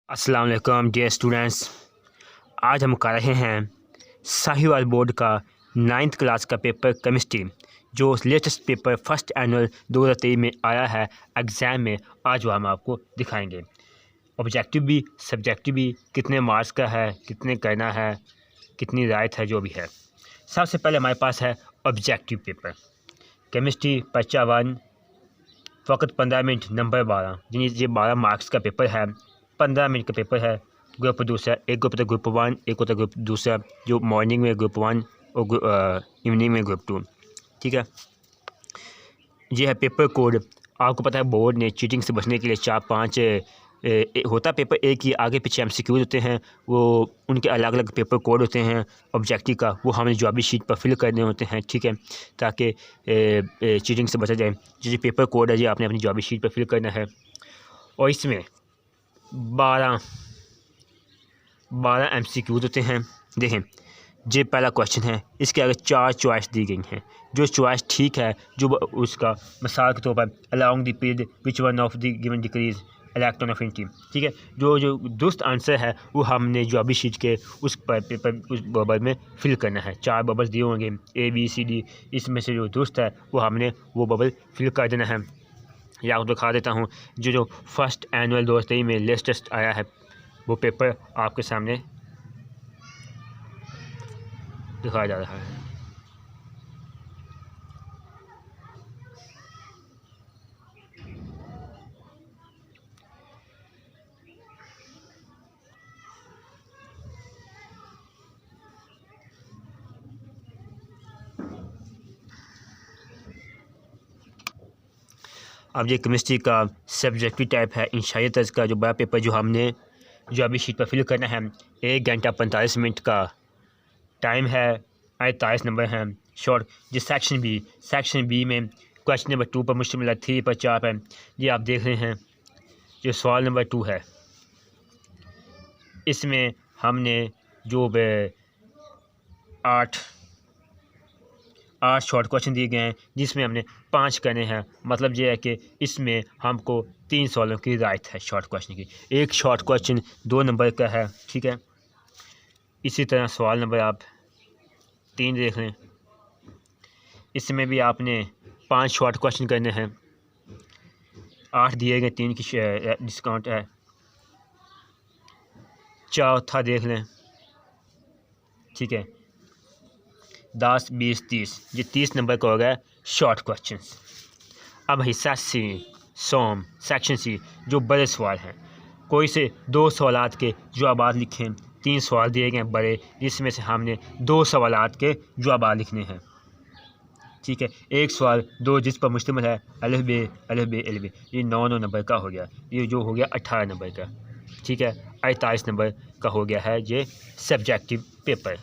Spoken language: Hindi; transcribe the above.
अस्सलाम वालेकुम डियर स्टूडेंट्स। आज हम कर रहे हैं साहिवाल बोर्ड का 9th क्लास का पेपर केमिस्ट्री, जो लेटेस्ट पेपर फर्स्ट एनुअल 2023 में आया है एग्ज़ाम में। आज वो हम आपको दिखाएंगे। ऑब्जेक्टिव भी सब्जेक्टिव भी, कितने मार्क्स का है, कितने करना है, कितनी राइट है, जो भी है। सबसे पहले हमारे पास है ऑब्जेक्टिव पेपर केमिस्ट्री पर्चा 1, फ़कत 15 मिनट, नंबर 12, यानी ये 12 मार्क्स का पेपर है। 15 मिनट का पेपर है। ग्रुप दूसरा, एक ग्रुप होता है ग्रुप 1, एक होता है ग्रुप दूसरा, जो मॉर्निंग में ग्रुप 1 और इवनिंग में ग्रुप 2। ठीक है, ये है पेपर कोड। आपको पता है बोर्ड ने चीटिंग से बचने के लिए 4-5 होता पेपर एक ही, आगे पीछे MCQ होते हैं, वो उनके अलग अलग पेपर कोड होते हैं। ऑब्जेक्टिव का वो हमें जवाबी शीट पर फिल करने होते हैं। ठीक है, ताकि चीटिंग से बचा जाए। जो पेपर कोड है, ये आपने अपनी जवाबी शीट पर फिल करना है। और इसमें 12 MCQ होते हैं। देखें, ये पहला क्वेश्चन है, इसके आगे 4 चॉइस दी गई हैं। जो चॉइस ठीक है, जो उसका मिसाल के तौर पर along the period which one of the given decrease electron affinity. ठीक है, जो दुरुस्त आंसर है वो हमने जवाबी शीट के उस पेपर उस बबल में फिल करना है। 4 बबल दिए होंगे ABCD, इसमें से जो दुरुस्त है वो हमने वो बबल फिल कर देना है। या आपको दिखा देता हूँ, जो फर्स्ट एनुअल 2023 में लेटेस्ट आया है वो पेपर आपके सामने दिखाया जा रहा है। अब ये केमिस्ट्री का सब्जेक्टिव टाइप है, इंशाई तर्ज का जो बड़ा पेपर, जो हमने जो अभी शीट पर फिल करना है। 1 घंटा 45 मिनट का टाइम है। 48 नंबर हैं। शॉर्ट जो सेक्शन बी में क्वेश्चन नंबर 2 पर मुश्तमिल है, 3 पर 4 पर। ये आप देख रहे हैं, जो सवाल नंबर 2 है, इसमें हमने जो 8 शॉर्ट क्वेश्चन दिए गए हैं, जिसमें हमने 5 करने हैं। मतलब ये है कि इसमें हमको 3 सवालों की राइट है शॉर्ट क्वेश्चन की। एक शॉर्ट क्वेश्चन 2 नंबर का है। ठीक है, इसी तरह सवाल नंबर आप 3 देख लें, इसमें भी आपने 5 शॉर्ट क्वेश्चन करने हैं। 8 दिए गए, 3 की डिस्काउंट है। चौथा देख लें। ठीक है, 10, 20, 30, ये 30 नंबर का हो गया शॉर्ट क्वेश्चन। अब हिस्सा सी, सेक्शन सी, जो बड़े सवाल हैं। कोई से 2 सवालात के जवाबात लिखें। 3 सवाल दिए गए हैं बड़े, जिसमें से हमने 2 सवालात के जवाबात लिखने हैं। ठीक है, एक सवाल 2 जिस पर मुश्तमिल है अलिफ बे, ये 9 नंबर का हो गया। ये जो हो गया 18 नंबर का। ठीक है, 48 नंबर का हो गया है ये सब्जेक्टिव पेपर।